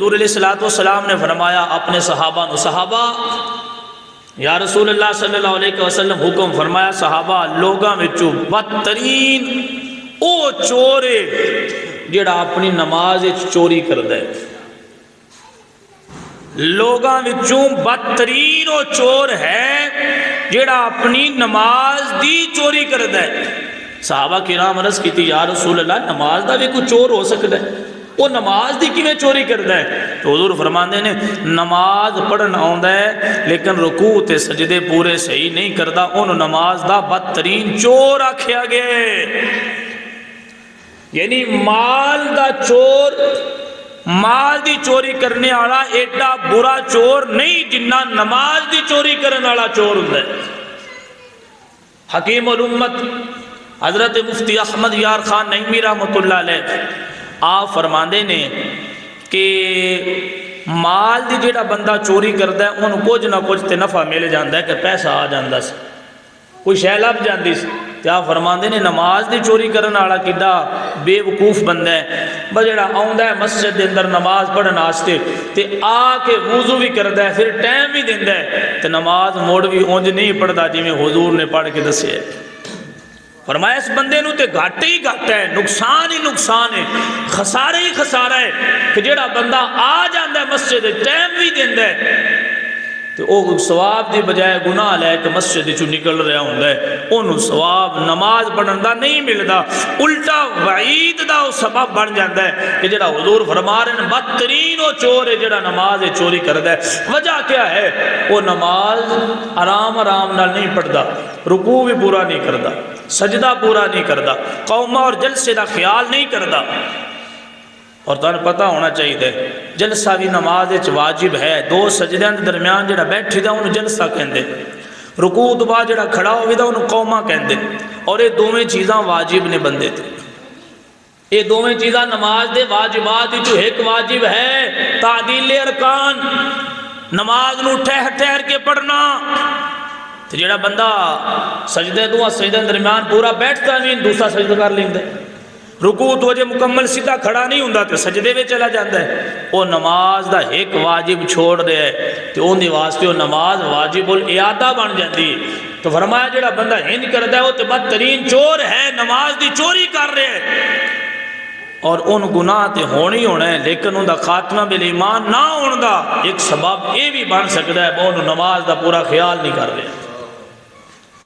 حضور علیہ السلام نے فرمایا اپنے صحابہ نو، صحابہ یا رسول اللہ صلی اللہ علیہ وسلم حکم فرمایا صحابہ لوگاں وچوں بدترین او چور ہے جڑا اپنی نماز چوری کردا ہے، لوگاں وچوں بدترین او چور ہے جڑا اپنی نماز دی چوری کردا ہے۔ صحابہ کرام عرض کیتی یا رسول اللہ نماز دا بھی کوئی چور ہو سکتا ہے، وہ نماز دی کیویں چوری کردا ہے؟ تو حضور فرماندے نے نماز پڑھن آوندا ہے لیکن رکوع تے سجدے پورے صحیح نہیں کردا، اون نماز دا بدترین چور آکھیا گیا۔ یعنی مال دا چور، مال دی چوری کرنے والا ایڈا برا چور نہیں جنہ نماز دی چوری کرنے والا چور ہوندا ہے۔ حکیم الامت حضرت مفتی احمد یار خان نعیمی رحمۃ اللہ علیہ آپ فرماندے نے کہ مال دی جڑا بندہ چوری کردا ہے انہوں کچھ نہ کچھ تے نفع مل جاندا ہے کہ پیسہ آ جاندا سی، کوئی شے لب جاندی سی۔ تے آپ فرماندے نے نماز دی چوری کرن والا کڈا بے وقوف بندہ ہے، بس جڑا آوندا ہے مسجد دے اندر نماز پڑھن واسطے تے آ کے وضو بھی کردا ہے، پھر ٹائم بھی دیندا ہے تے نماز موڑ بھی اونج نہیں پڑھدا جویں حضور نے پڑھ کے دسیا ہے۔ فرمایا اس بندے نو تے گھاٹے ہی گھاٹا ہے، نقصان ہی نقصان ہے، خسارے ہی خسارہ ہے کہ جڑا بندہ آ جاندا ہے مسجد ٹائم بھی دیندا ہے تو او ثواب دی بجائے گناہ لے کے مسجد چوں نکل رہا ہوندا ہے، اونوں ثواب نماز پڑھن دا نہیں ملدا، الٹا وعید دا او سبب بن جاندا ہے کہ جڑا حضور فرما رہے ہیں بدترین او چور ہے جڑا نماز چوری کردا ہے۔ وجہ کیا ہے؟ وہ نماز آرام آرام نال نہیں پڑھدا، رکوع بھی پورا نہیں کردا، سجدہ پورا نہیں کردا، قومہ اور جلسے دا خیال نہیں کردا۔ اور تمہیں پتہ ہونا چاہیے جلسہ بھی نماز واجب ہے، دو سجدیاں دے درمیان جڑا بیٹھی دا انہوں جلسہ کہندے، رکوع تو بعد جڑا کھڑا ہوئی دا انہوں قومہ کہندے، اور یہ دوویں چیزاں واجب نے بندے تھے، یہ دوویں چیزاں نماز دے واجبات جو ایک واجب ہے تعدیل ارکان، نماز نو ٹھہر ٹھہر کے پڑھنا۔ تو جڑا بندہ سجدے دو سجدے درمیان پورا بیٹھتا نہیں دوسرا سجدہ کر لیندا ہے، رکوع تو وجہ مکمل سیدھا کھڑا نہیں ہوندا تو سجدے میں چلا جاتا ہے، وہ نماز دا ایک واجب چھوڑ دے تو اون دی واسطے وہ نماز واجب الاعادہ بن جاتی ہے۔ تو فرمایا جڑا بندہ ہنج کردا ہے وہ تے بدترین چور ہے، نماز دی چوری کر رہے ہے، اور ان گناہ تے ہونی ہونا ہے لیکن ان دا خاتمہ بالایمان نہ ہون دا ایک سبب یہ بھی بن سکتا ہے وہ نماز دا پورا خیال نہیں کر رہے۔